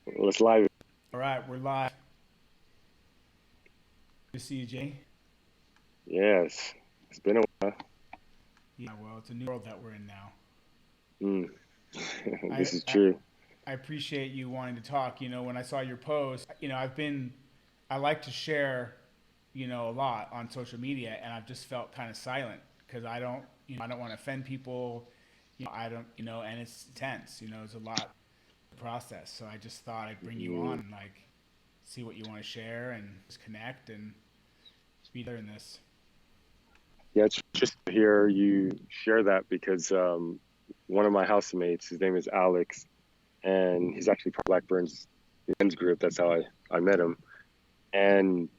Let's live. All right, we're live. Good to see you, Jay. Yes, it's been a while. Yeah, well, it's a new world that we're in now. Mm. I, This is I true. I appreciate you wanting to talk. When I saw your post, I like to share, a lot on social media, and I've just felt kind of silent because I don't want to offend people. I don't, and it's tense. It's a lot to process. So I just thought I'd bring you Mm. on, and like, see what you want to share and just connect and be there in this. Yeah, it's just to hear you share that because one of my housemates, his name is Alex, and he's actually part of Blackburn's men's group. That's how I met him. And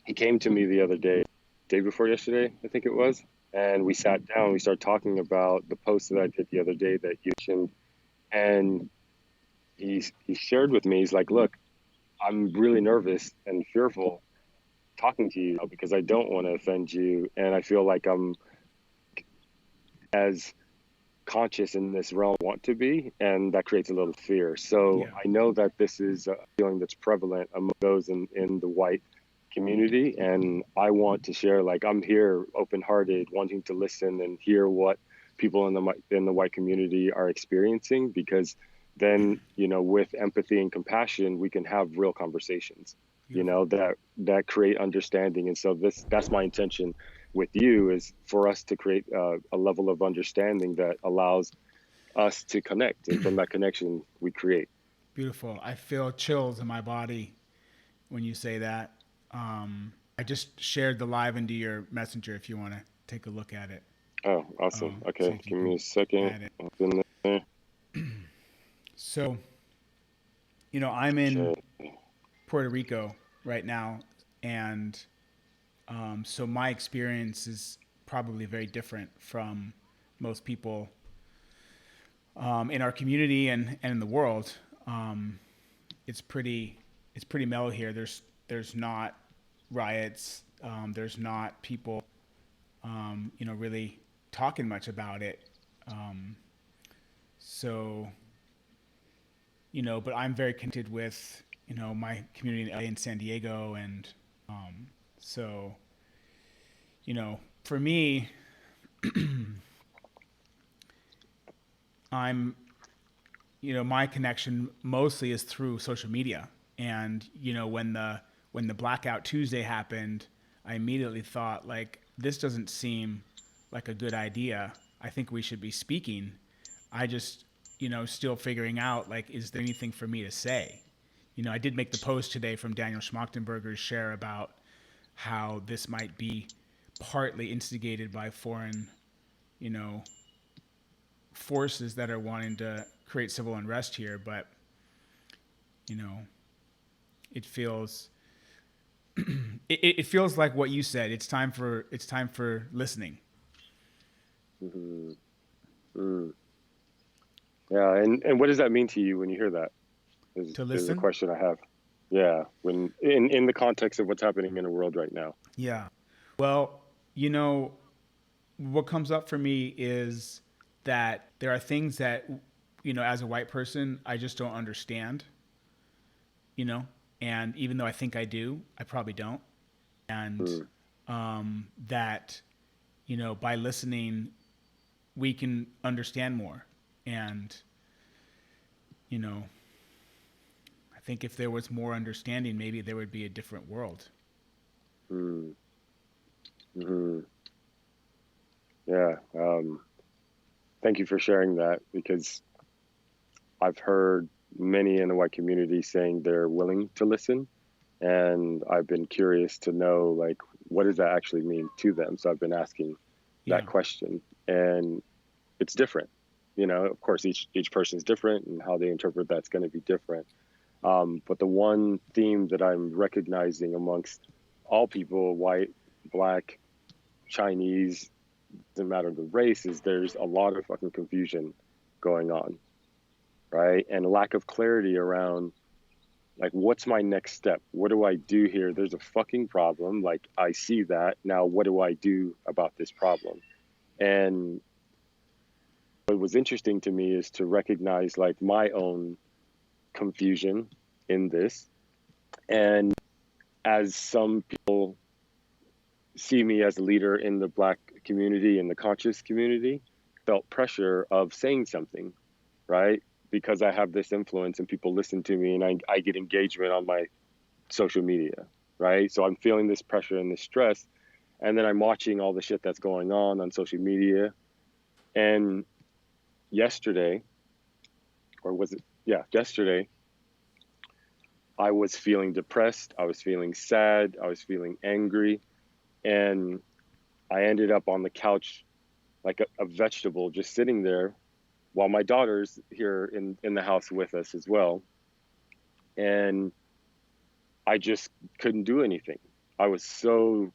he came to me the other day, day before yesterday, I think it was. And we sat down, we started talking about the post that I did the other day that you mentioned. And he shared with me, he's like, look, I'm really nervous and fearful talking to you because I don't want to offend you, and I feel like I'm as conscious in this realm I want to be, and that creates a little fear. So Yeah. I know that this is a feeling that's prevalent among those in the white community, and I want to share, like, I'm here open-hearted, wanting to listen and hear what people in the white community are experiencing, because then, with empathy and compassion, we can have real conversations, Beautiful. that create understanding. And so that's my intention with you, is for us to create a level of understanding that allows us to connect, and from that connection we create. Beautiful. I feel chills in my body when you say that. I just shared the live into your messenger if you want to take a look at it. Oh, awesome. See Okay, if you give me can a second. add it. I've been there. So, I'm in Okay. Puerto Rico right now, and so my experience is probably very different from most people in our community and in the world. Um, it's pretty it's pretty mellow here. There's not riots. There's not people really talking much about it. Um, so but I'm very connected with my community in LA and San Diego, and so for me, I'm my connection mostly is through social media. And when the blackout Tuesday happened, I immediately thought, like, this doesn't seem like a good idea. I think we should be speaking. I just still figuring out, like, is there anything for me to say? I did make the post today from Daniel Schmachtenberger's share about how this might be partly instigated by foreign you know forces that are wanting to create civil unrest here. But you know it feels it feels like what you said. It's time for listening. Hmm. Mm. Yeah, and what does that mean to you when you hear that? Is To is the listen. question I have. Yeah, when in the context of what's happening in the world right now. Yeah. Well, what comes up for me is that there are things that as a white person, I just don't understand. you know and even though I think I do, I probably don't. And Mm. that by listening, we can understand more. And you know I think if there was more understanding, maybe there would be a different world. Mm. Mm. Yeah. Thank you for sharing that, because I've heard many in the white community saying they're willing to listen, and I've been curious to know, like, what does that actually mean to them. So I've been asking that Yeah. question, and it's different. Of course, each person is different, and how they interpret that's going to be different. But the one theme that I'm recognizing amongst all people, white, black, Chinese, doesn't matter the race, is there's a lot of fucking confusion going on, right? And lack of clarity around, like, what's my next step? What do I do here? There's a fucking problem. Like, I see that. Now, what do I do about this problem? And what was interesting to me is to recognize, like, my own confusion in this. And as some people see me as a leader in the Black community and the conscious community, felt pressure of saying something, right? Because I have this influence and people listen to me and I get engagement on my social media, right? So I'm feeling this pressure and this stress. And then I'm watching all the shit that's going on social media. And yesterday, or was it? Yeah, yesterday, I was feeling depressed. I was feeling sad. I was feeling angry. And I ended up on the couch like a vegetable, just sitting there while my daughter's here in the house with us as well. And I just couldn't do anything. I was so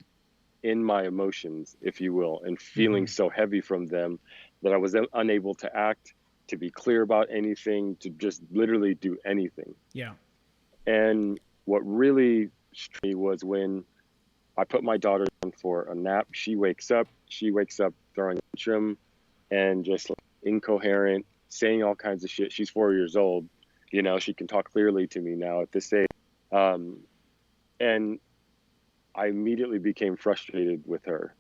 in my emotions, if you will, and feeling so heavy from them that I was unable to act, to be clear about anything, to just literally do anything. Yeah. And what really struck me was when I put my daughter down for a nap. She wakes up throwing a tantrum and just like incoherent, saying all kinds of shit. She's 4 years old. You know, she can talk clearly to me now at this age. And I immediately became frustrated with her.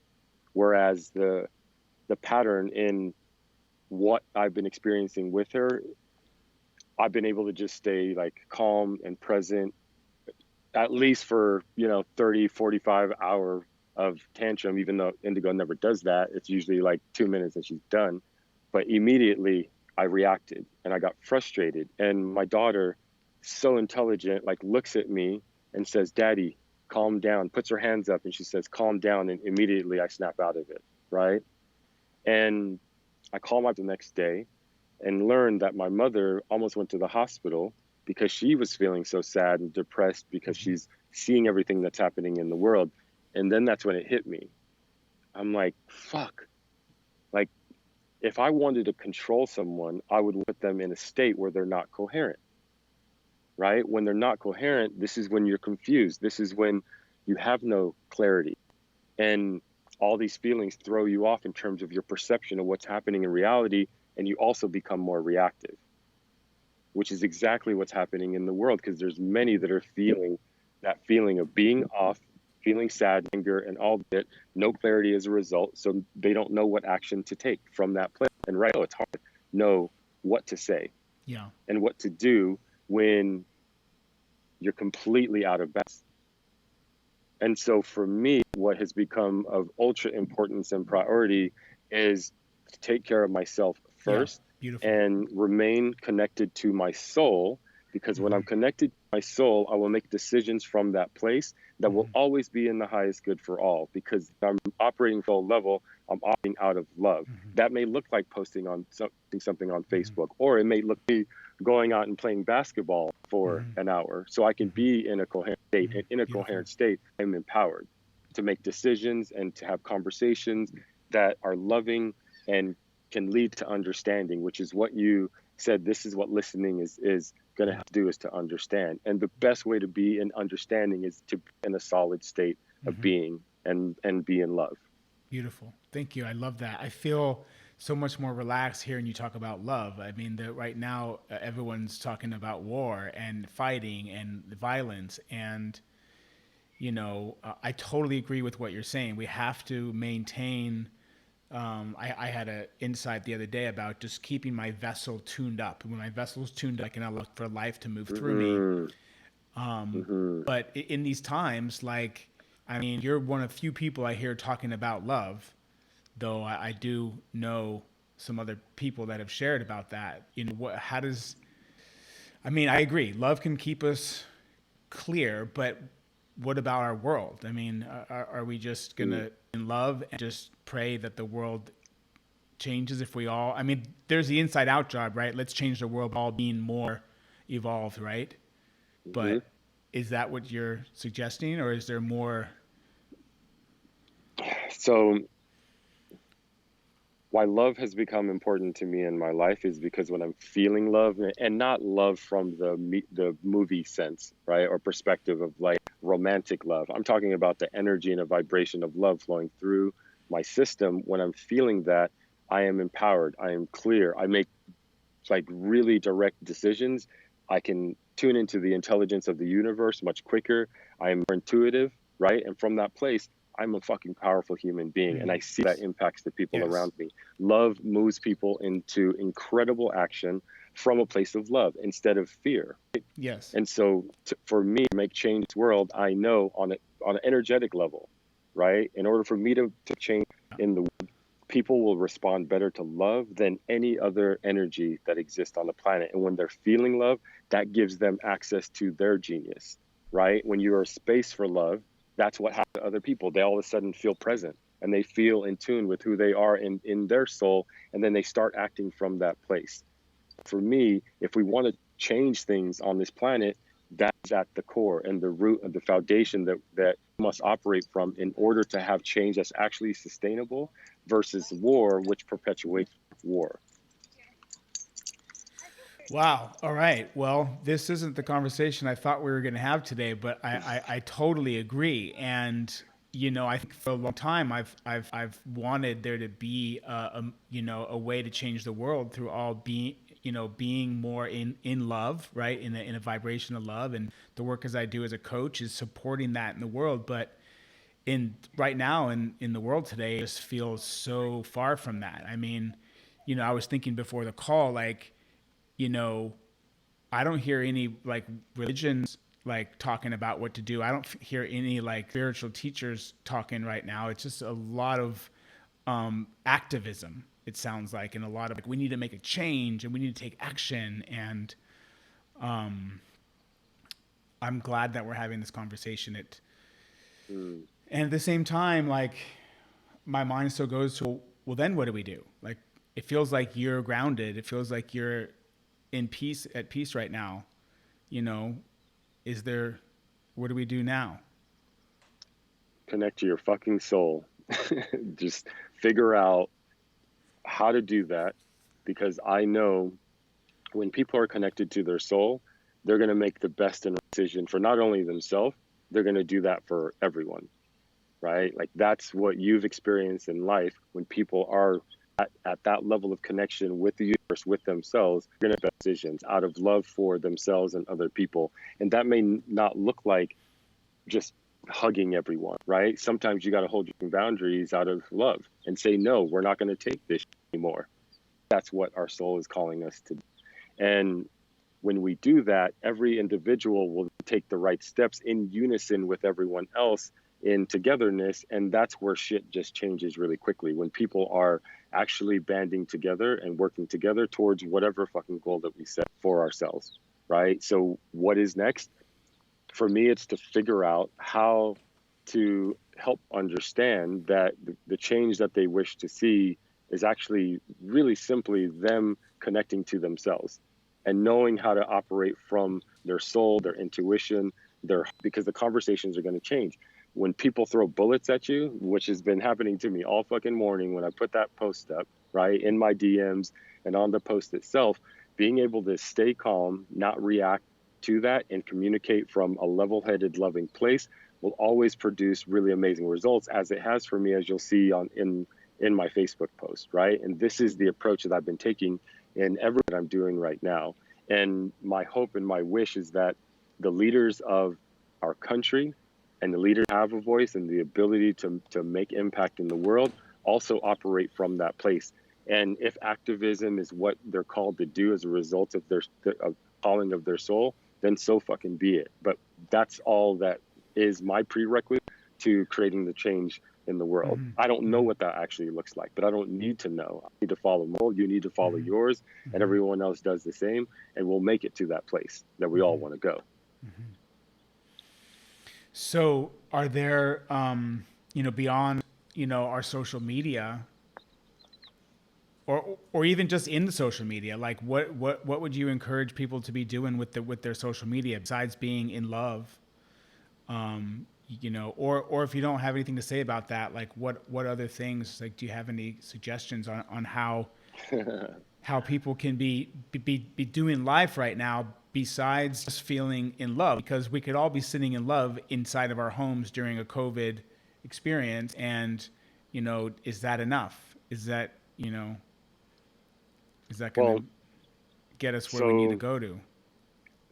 Whereas the pattern in what I've been experiencing with her, I've been able to just stay like calm and present, at least for, 30, 45 hour of tantrum, even though Indigo never does that. It's usually like 2 minutes and she's done. But immediately I reacted and I got frustrated. And my daughter, so intelligent, like looks at me and says, "Daddy, calm down," puts her hands up and she says, "Calm down." And immediately I snap out of it, right? And I call my the next day and learned that my mother almost went to the hospital because she was feeling so sad and depressed because she's seeing everything that's happening in the world. And then that's when it hit me. I'm like, fuck. Like, if I wanted to control someone, I would put them in a state where they're not coherent, right? When they're not coherent, this is when you're confused. This is when you have no clarity. And all these feelings throw you off in terms of your perception of what's happening in reality. And you also become more reactive, which is exactly what's happening in the world, because there's many that are feeling that feeling of being off, feeling sad, anger, and all that, no clarity as a result. So they don't know what action to take from that place. And right now it's hard to know what to say and what to do when you're completely out of balance. And so for me, what has become of ultra importance and priority is to take care of myself first and remain connected to my soul, because when I'm connected to my soul, I will make decisions from that place that will always be in the highest good for all, because I'm operating full level, I'm operating out of love. That may look like posting on something on Facebook, or it may look like going out and playing basketball for an hour, so I can be in a coherent state. And in a coherent state, I'm empowered to make decisions and to have conversations that are loving and can lead to understanding, which is what you said. This is what listening is going to have to do, is to understand. And the best way to be in understanding is to be in a solid state of being and be in love. Beautiful. Thank you. I love that. I feel so much more relaxed hearing you talk about love. I mean, right now, everyone's talking about war and fighting and violence. And, I totally agree with what you're saying. We have to maintain. I had an insight the other day about just keeping my vessel tuned up. When my vessel's tuned up, I can allow for life to move through me. But in these times, like, I mean, you're one of few people I hear talking about love, though I do know some other people that have shared about that. I mean, I agree. Love can keep us clear, but what about our world? I mean, are we just going to in love and just pray that the world changes if we all, I mean, there's the inside out job, right? Let's change the world, all being more evolved, right? But is that what you're suggesting, or is there more? So why love has become important to me in my life is because when I'm feeling love, and not love from the movie sense, right, or perspective of like romantic love, I'm talking about the energy and a vibration of love flowing through my system. When I'm feeling that, I am empowered, I am clear, I make like really direct decisions. I can tune into the intelligence of the universe much quicker. I am more intuitive, right? And from that place, I'm a fucking powerful human being, and I see that impacts the people Yes. around me. Love moves people into incredible action from a place of love instead of fear. Yes. And so for me to make change this world, I know on an energetic level, right? In order for me to change in the world, people will respond better to love than any other energy that exists on the planet. And when they're feeling love, that gives them access to their genius, right? When you are a space for love, that's what happens to other people. They all of a sudden feel present and they feel in tune with who they are in their soul. And then they start acting from that place. For me, if we want to change things on this planet, that's at the core and the root of the foundation that must operate from in order to have change that's actually sustainable versus war, which perpetuates war. Wow. All right. Well, this isn't the conversation I thought we were going to have today, but I totally agree. And I think for a long time I've wanted there to be a way to change the world through all being more in love, right? In a vibration of love, and the work as I do as a coach is supporting that in the world. But in right now in the world today, it just feels so far from that. I mean, I was thinking before the call, like, you know, I don't hear any like religions like talking about what to do. I don't hear any like spiritual teachers talking right now. It's just a lot of activism. It sounds like, and a lot of like we need to make a change and we need to take action. And I'm glad that we're having this conversation. And at the same time, like my mind still goes to, well, then what do we do? Like it feels like you're grounded. It feels like you're at peace right now. Is there, what do we do now? Connect to your fucking soul. Just figure out how to do that, because I know when people are connected to their soul, they're going to make the best decision for not only themselves, they're going to do that for everyone, right? Like that's what you've experienced in life. When people are at that level of connection with the universe, with themselves, they're going to make decisions out of love for themselves and other people. And that may not look like just hugging everyone, right? Sometimes you got to hold your boundaries out of love and say, no, we're not going to take this anymore. That's what our soul is calling us to do. And when we do that, every individual will take the right steps in unison with everyone else in togetherness. And that's where shit just changes really quickly, when people are actually banding together and working together towards whatever fucking goal that we set for ourselves, right? So what is next? For me, it's to figure out how to help understand that the change that they wish to see is actually really simply them connecting to themselves and knowing how to operate from their soul, their intuition, because the conversations are going to change. When people throw bullets at you, which has been happening to me all fucking morning when I put that post up, right, in my DMs and on the post itself, being able to stay calm, not react to that, and communicate from a level-headed, loving place will always produce really amazing results, as it has for me, as you'll see in my Facebook post, right? And this is the approach that I've been taking in everything that I'm doing right now. And my hope and my wish is that the leaders of our country and the leaders have a voice and the ability to make impact in the world also operate from that place. And if activism is what they're called to do as a result of their calling of their soul, then so fucking be it. But that's all that is my prerequisite to creating the change in the world. I don't know what that actually looks like, but I don't need to know. I need to follow mold. You need to follow yours, and everyone else does the same, and we'll make it to that place that we all want to go. So are there, beyond, our social media, or even just in the social media, like what would you encourage people to be doing with their social media besides being in love? Or if you don't have anything to say about that, like what other things, like, do you have any suggestions on how people can be doing life right now besides just feeling in love? Because we could all be sitting in love inside of our homes during a COVID experience, and is that enough? Is that going to get us where we need to go to?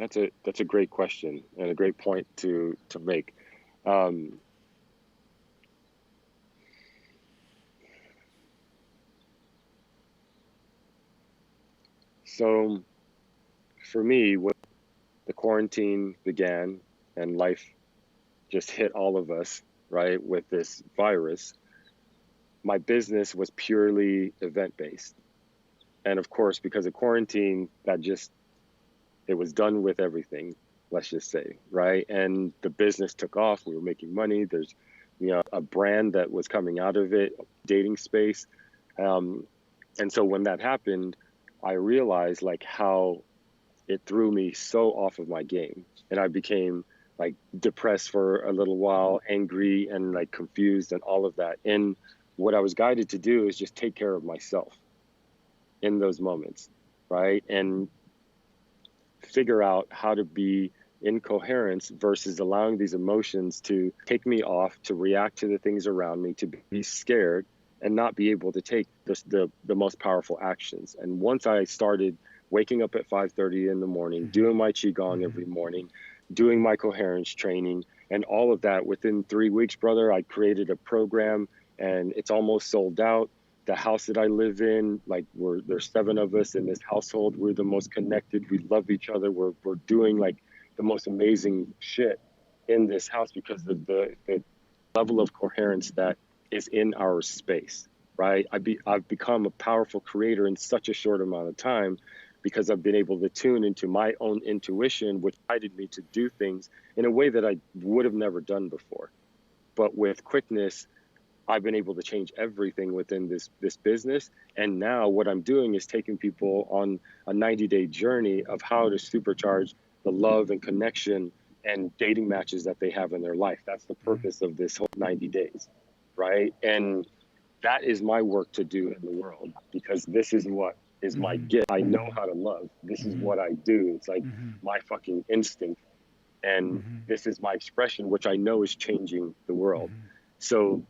That's a great question and a great point to make. Um, so for me, when the quarantine began and life just hit all of us, right, with this virus, my business was purely event based. And of course, because of quarantine, it was done with everything, let's just say, right? And the business took off. We were making money. There's, a brand that was coming out of it, dating space. Um, and so when that happened, I realized like how it threw me so off of my game. And I became like depressed for a little while, angry and like confused and all of that. And what I was guided to do is just take care of myself in those moments, right? And figure out how to be in coherence versus allowing these emotions to take me off, to react to the things around me, to be scared and not be able to take the most powerful actions. And once I started waking up at 5:30 in the morning, doing my qigong every morning, doing my coherence training and all of that, within 3 weeks, brother, I created a program and it's almost sold out. The house that I live in, like there's 7 of us in this household. We're the most connected. We love each other. We're doing like the most amazing shit in this house because of the level of coherence that is in our space, right? I've become a powerful creator in such a short amount of time because I've been able to tune into my own intuition, which guided me to do things in a way that I would have never done before. But with quickness, I've been able to change everything within this business. And now what I'm doing is taking people on a 90-day journey of how to supercharge the love and connection and dating matches that they have in their life. That's the purpose of this whole 90 days, right? And that is my work to do in the world because this is what is my gift. I know how to love. This is what I do. It's like my fucking instinct. And this is my expression, which I know is changing the world. So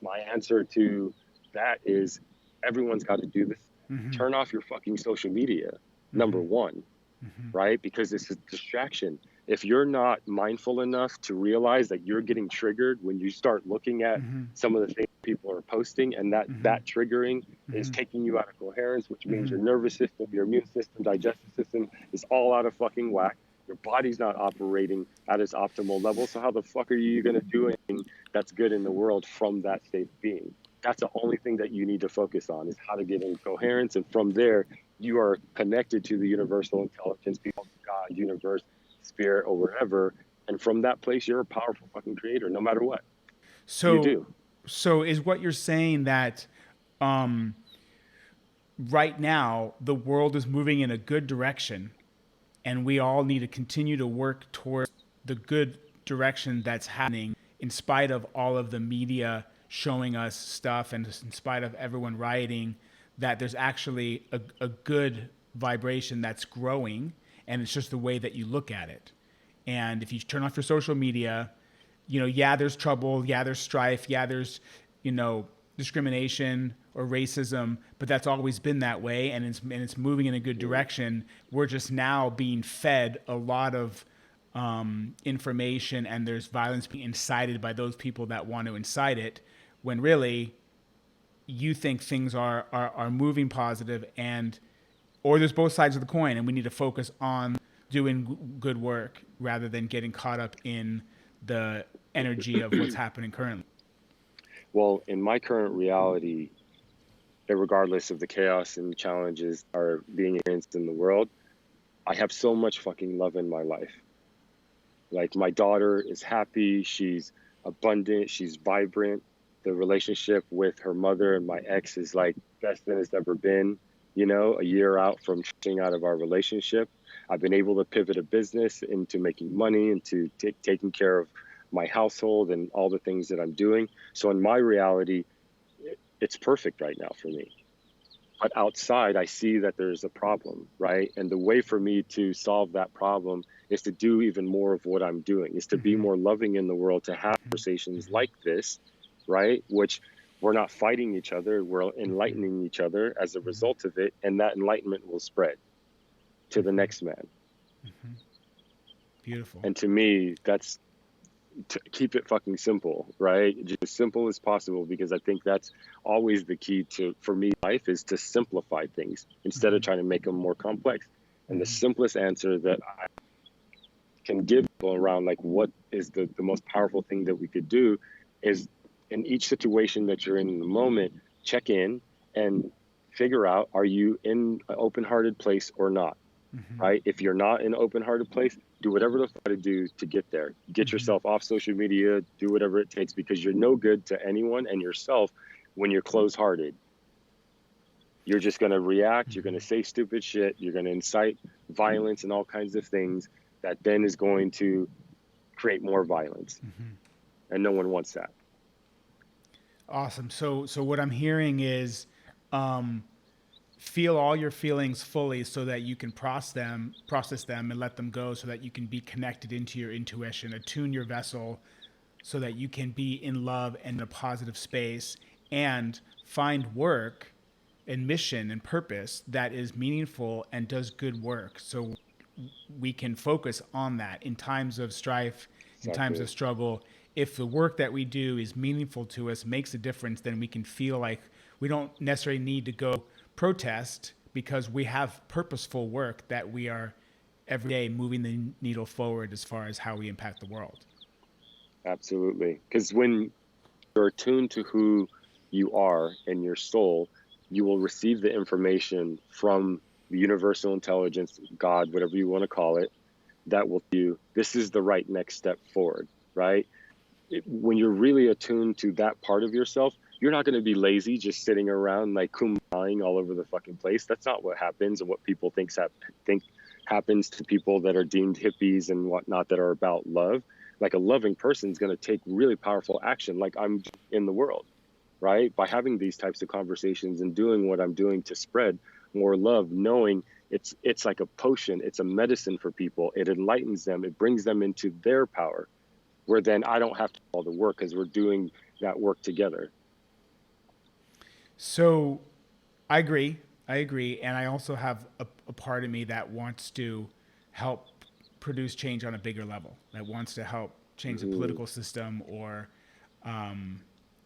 my answer to that is everyone's got to do this. Turn off your fucking social media, number one, right? Because it's a distraction. If you're not mindful enough to realize that you're getting triggered when you start looking at some of the things people are posting and that triggering is taking you out of coherence, which means your nervous system, your immune system, digestive system is all out of fucking whack. Your body's not operating at its optimal level. So how the fuck are you going to do anything that's good in the world from that state of being? That's the only thing that you need to focus on is how to get in coherence. And from there, you are connected to the universal intelligence, people, God, universe, spirit, or whatever. And from that place, you're a powerful fucking creator, no matter what you So, do. so is what you're saying that right now the world is moving in a good direction, and we all need to continue to work towards the good direction that's happening in spite of all of the media showing us stuff and in spite of everyone rioting, that there's actually a good vibration that's growing, and it's just the way that you look at it. And if you turn off your social media, yeah, there's trouble, yeah, there's strife, yeah, there's, discrimination or racism, but that's always been that way, and it's moving in a good direction. We're just now being fed a lot of information, and there's violence being incited by those people that want to incite it, when really you think things are moving positive, and or there's both sides of the coin, and we need to focus on doing good work rather than getting caught up in the energy of what's happening currently. Well, in my current reality, regardless of the chaos and challenges are being experienced in the world, I have so much fucking love in my life. Like my daughter is happy, she's abundant, she's vibrant. The relationship with her mother and my ex is like best than it's ever been, a year out from getting out of our relationship. I've been able to pivot a business into making money, into taking care of my household and all the things that I'm doing. So in my reality, it's perfect right now for me. But outside, I see that there's a problem, right? And the way for me to solve that problem is to do even more of what I'm doing, is to be more loving in the world, to have conversations like this, right? Which we're not fighting each other, we're enlightening each other as a result of it. And that enlightenment will spread to the next man. Hmm. Beautiful. And to me, that's to keep it fucking simple, right? Just as simple as possible, because I think that's always the key to, for me, life is to simplify things instead of Hmm. trying to make them more complex. And the Hmm. simplest answer that I can give people around like what is the most powerful thing that we could do is in each situation that you're in the moment, check in and figure out, are you in an open-hearted place or not? Hmm. Right? If you're not in an open-hearted place, do whatever the fuck to do to get there. Get Hmm. yourself off social media, do whatever it takes, because you're no good to anyone and yourself when you're close-hearted. You're just going to react, you're going to Hmm. say stupid shit, you're going to incite violence and all kinds of things that then is going to create more violence. Hmm. And no one wants that. Awesome. So what I'm hearing is, um, feel all your feelings fully so that you can process them and let them go so that you can be connected into your intuition, attune your vessel so that you can be in love and in a positive space and find work and mission and purpose that is meaningful and does good work. So we can focus on that in times of strife, in times Exactly. of struggle. If the work that we do is meaningful to us, makes a difference, then we can feel like we don't necessarily need to go protest because we have purposeful work that we are every day moving the needle forward as far as how we impact the world. Absolutely. Because when you're attuned to who you are and your soul, you will receive the information from the universal intelligence, God, whatever you want to call it, that will tell you this is the right next step forward, right? When you're really attuned to that part of yourself, you're not going to be lazy just sitting around like kumbayaing all over the fucking place. That's not what happens, and what people think happens to people that are deemed hippies and whatnot that are about love. Like a loving person is going to take really powerful action, like I'm in the world, right? By having these types of conversations and doing what I'm doing to spread more love, knowing it's like a potion, it's a medicine for people. It enlightens them, it brings them into their power, where then I don't have to do all the work because we're doing that work together. So I agree. I agree. And I also have a part of me that wants to help produce change on a bigger level, that wants to help change the Hmm. political system or, um,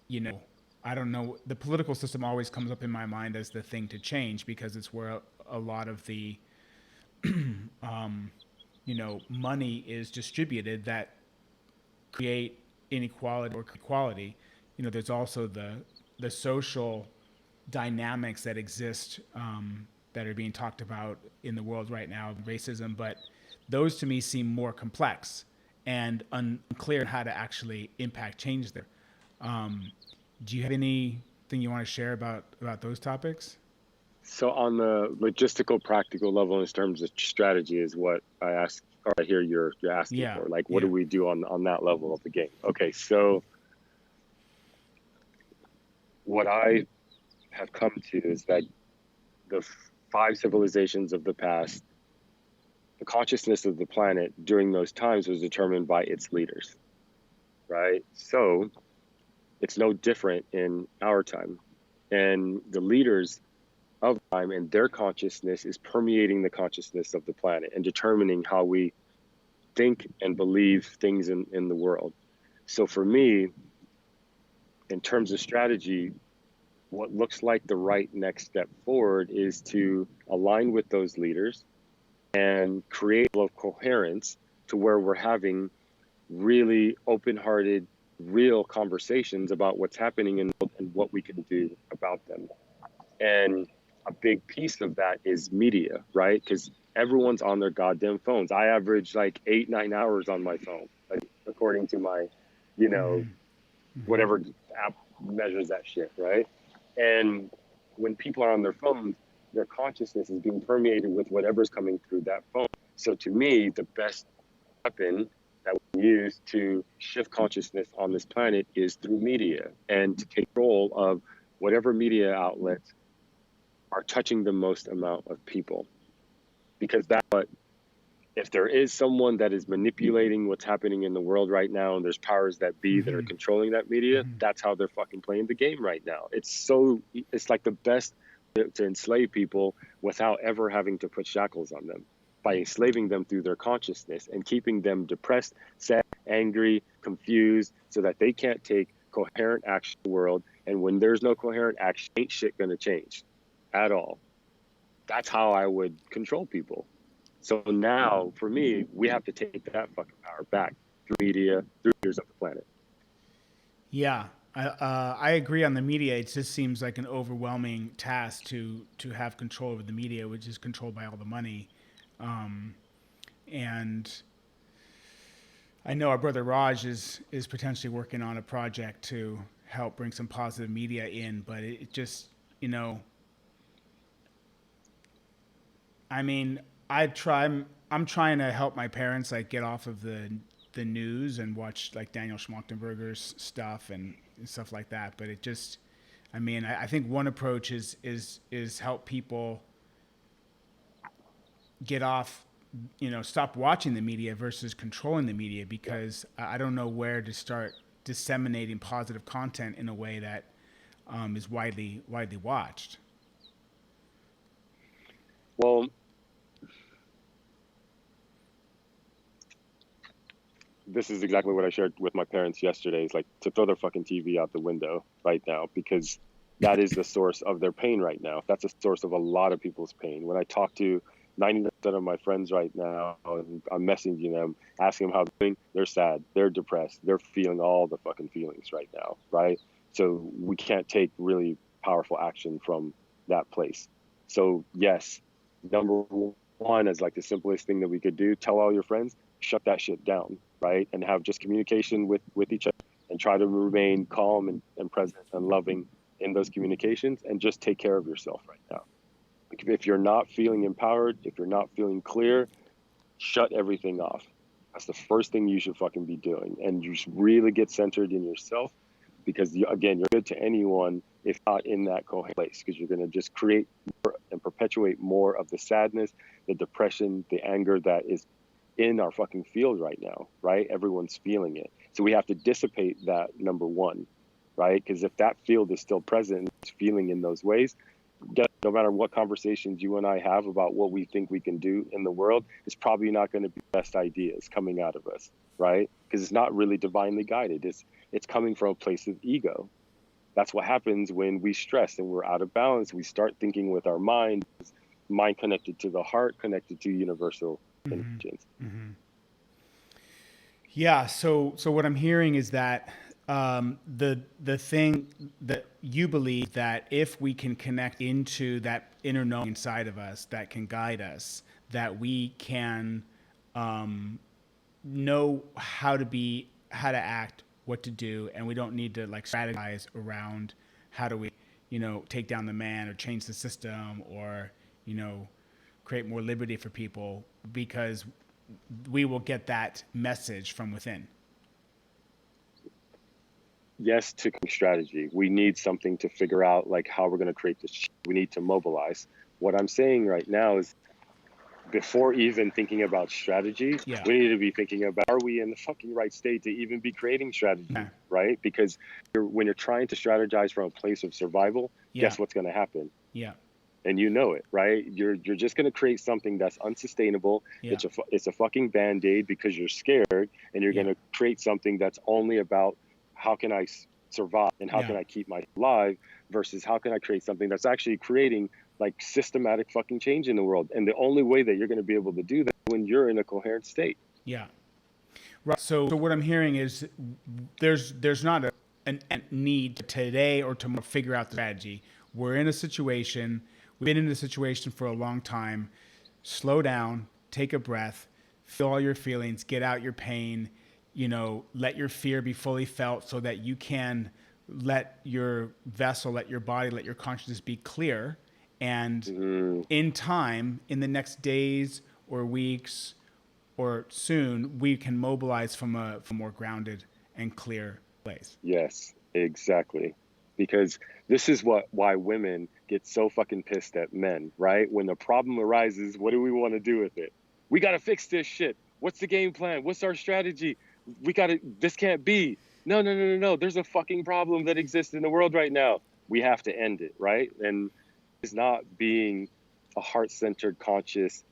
you know, I don't know. The political system always comes up in my mind as the thing to change because it's where a lot of the, money is distributed that create inequality or equality. There's also the social dynamics that exist that are being talked about in the world right now, racism, but those to me seem more complex and unclear how to actually impact change there. Um, do you have anything you want to share about those topics? So on the logistical, practical level, in terms of strategy, is what I ask, or I hear you're asking Yeah, for. Like, what do yeah. we do on that level of the game? Okay, so what I have come to is that the five civilizations of the past, the consciousness of the planet during those times was determined by its leaders, right? So it's no different in our time. And the leaders of time and their consciousness is permeating the consciousness of the planet and determining how we think and believe things in the world. So for me, in terms of strategy, what looks like the right next step forward is to align with those leaders and create a level of coherence to where we're having really open-hearted, real conversations about what's happening in the world and what we can do about them. And a big piece of that is media, right? Because everyone's on their goddamn phones. I average like 8, 9 hours on my phone, like, according to my, you know, Hmm. Hmm. whatever app measures that shit, right? And when people are on their phones, their consciousness is being permeated with whatever's coming through that phone. So to me, the best weapon that we use to shift consciousness on this planet is through media and to take control of whatever media outlets are touching the most amount of people. Because that's what, if there is someone that is manipulating what's happening in the world right now, and there's powers that be that are Hmm. controlling that media, Hmm. that's how they're fucking playing the game right now. It's like the best to enslave people without ever having to put shackles on them. by enslaving them through their consciousness and keeping them depressed, sad, angry, confused, so that they can't take coherent action in the world. And when there's no coherent action, ain't shit gonna change at all. That's how I would control people. So now, for me, we have to take that fucking power back through media, through leaders of the planet. Yeah, I agree on the media. It just seems like an overwhelming task to have control over the media, which is controlled by all the money. And I know our brother Raj is potentially working on a project to help bring some positive media in, but it just, you know, I mean, I'm trying to help my parents like get off of the news and watch like Daniel Schmachtenberger's stuff and stuff like that. But it just, I mean, I think one approach is help people get off, you know, stop watching the media versus controlling the media, because I don't know where to start disseminating positive content in a way that is widely watched. Well, this is exactly what I shared with my parents yesterday, is like to throw their fucking TV out the window right now, because that is the source of their pain right now. That's a source of a lot of people's pain. When I talk to 90% of my friends right now, and I'm messaging them, asking them how they're doing, they're sad, they're depressed, they're feeling all the fucking feelings right now, right? So we can't take really powerful action from that place. So yes, number one is like the simplest thing that we could do: tell all your friends, shut that shit down, right? And have just communication with each other, and try to remain calm and present and loving in those communications, and just take care of yourself right now. If you're not feeling empowered, if you're not feeling clear, shut everything off. That's the first thing you should fucking be doing. And you should really get centered in yourself, because again, you're good to anyone if not in that coherent place, because you're going to just create more and perpetuate more of the sadness, the depression, the anger that is in our fucking field right now, right? Everyone's feeling it. So we have to dissipate that, number one, right? Because if that field is still present, it's feeling in those ways, no matter what conversations you and I have about what we think we can do in the world, it's probably not going to be the best ideas coming out of us, right? Because it's not really divinely guided. It's coming from a place of ego. That's what happens when we stress and we're out of balance. We start thinking with our mind connected to the heart, connected to universal intelligence. Mm-hmm. Yeah. So what I'm hearing is that the thing that you believe, that if we can connect into that inner knowing inside of us that can guide us, that we can know how to act, what to do, and we don't need to like strategize around how do we, you know, take down the man or change the system or, you know, create more liberty for people, because we will get that message from within. Yes, to strategy. We need something to figure out like how we're going to create this. We need to mobilize. What I'm saying right now is, before even thinking about strategy, we need to be thinking about, are we in the fucking right state to even be creating strategy, right? Because when you're trying to strategize from a place of survival, guess what's going to happen? Yeah. And you know it, right? You're just going to create something that's unsustainable. Yeah. It's a fucking Band-Aid because you're scared, and you're going to create something that's only about how can I survive and how can I keep my life, versus how can I create something that's actually creating like systematic fucking change in the world. And the only way that you're going to be able to do that is when you're in a coherent state. Yeah. Right. So what I'm hearing is there's not a need today or tomorrow to figure out the strategy. We've been in a situation for a long time. Slow down, take a breath, feel all your feelings, get out your pain, you know, let your fear be fully felt so that you can let your vessel, let your body, let your consciousness be clear. And in time, in the next days or weeks or soon, we can mobilize from a more grounded and clear place. Yes, exactly. Because this is why women get so fucking pissed at men, right? When the problem arises, what do we want to do with it? We got to fix this shit. What's the game plan? What's our strategy? This can't be. No. There's a fucking problem that exists in the world right now. We have to end it, right? And it's not being a heart-centered, conscious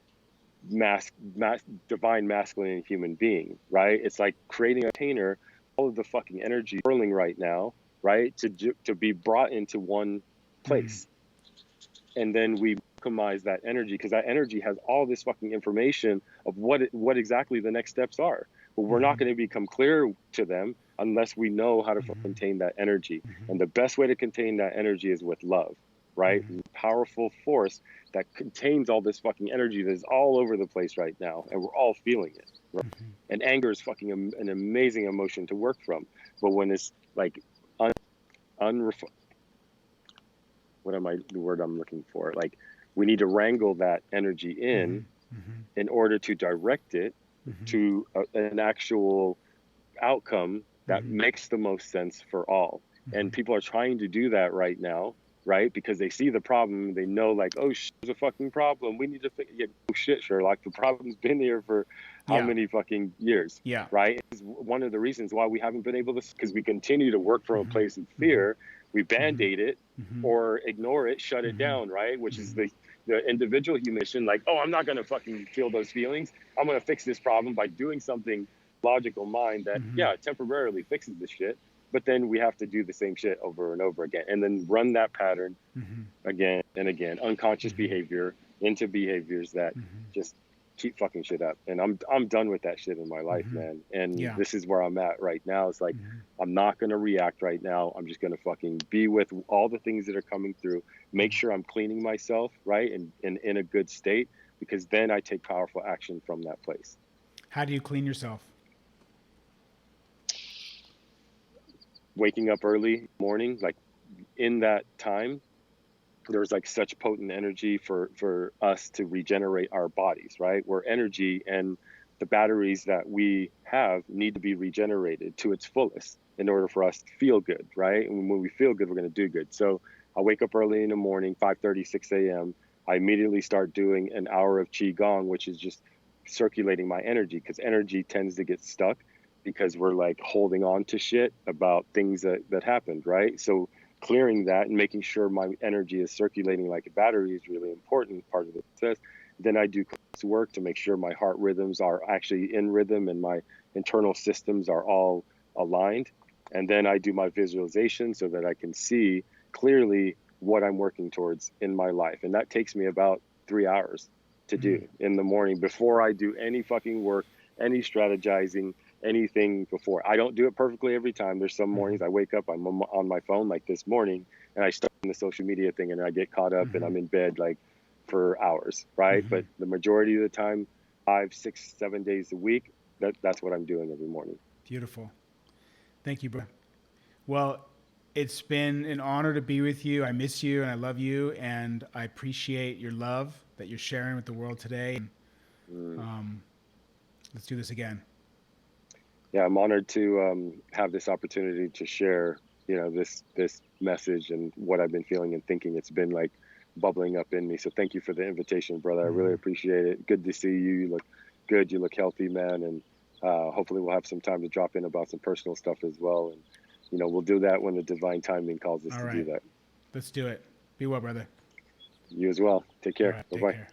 divine masculine human being, right? It's like creating a container, all of the fucking energy whirling right now, right? To be brought into one place. And then we alchemize that energy, because that energy has all this fucking information of what exactly the next steps are. But we're not going to become clear to them unless we know how to contain that energy. And the best way to contain that energy is with love, right? Powerful force that contains all this fucking energy that is all over the place right now, and we're all feeling it. Right? And anger is fucking an amazing emotion to work from. But when it's like what am I the word I'm looking for? Like, we need to wrangle that energy in order to direct it to an actual outcome that makes the most sense for all. And people are trying to do that right now, right? Because they see the problem, they know, like, oh, there's a fucking problem, we need to fix it. Oh shit, Sherlock, the problem's been here for how many fucking years, right? It's one of the reasons why we haven't been able to, because we continue to work from a place of fear. We band-aid it or ignore it, shut it down, right? Which is the individual human, like, oh, I'm not going to fucking feel those feelings. I'm going to fix this problem by doing something logical mind that, temporarily fixes the shit. But then we have to do the same shit over and over again, and then run that pattern again and again, unconscious behavior into behaviors that just keep fucking shit up. And I'm done with that shit in my life, man. And this is where I'm at right now. It's like, I'm not going to react right now. I'm just going to fucking be with all the things that are coming through, make sure I'm cleaning myself, right? And in a good state, because then I take powerful action from that place. How do you clean yourself? Waking up early morning, like in that time, there's like such potent energy for us to regenerate our bodies, right? We're energy, and the batteries that we have need to be regenerated to its fullest in order for us to feel good, right? And when we feel good, we're going to do good. So I wake up early in the morning, 5:30, 6 a.m. I immediately start doing an hour of Qigong, which is just circulating my energy, because energy tends to get stuck because we're like holding on to shit about things that happened, right? So clearing that and making sure my energy is circulating like a battery is really important part of the process. Then I do work to make sure my heart rhythms are actually in rhythm and my internal systems are all aligned. And then I do my visualization so that I can see clearly what I'm working towards in my life. And that takes me about 3 hours to do in the morning before I do any fucking work, any strategizing, anything before. I don't do it perfectly every time. There's some mornings I wake up, I'm on my phone, like this morning, and I start the social media thing and I get caught up and I'm in bed like for hours, right? But the majority of the time, 5, 6, 7 days a week, that's what I'm doing every morning. Beautiful. Thank you, bro. Well, it's been an honor to be with you. I miss you and I love you, and I appreciate your love that you're sharing with the world today. Let's do this again. Yeah, I'm honored to have this opportunity to share, this message and what I've been feeling and thinking. It's been like bubbling up in me. So thank you for the invitation, brother. I really appreciate it. Good to see you. You look good. You look healthy, man. And hopefully we'll have some time to drop in about some personal stuff as well. And, we'll do that when the divine timing calls us to do that. Let's do it. Be well, brother. You as well. Take care. Right, Bye-bye. take care.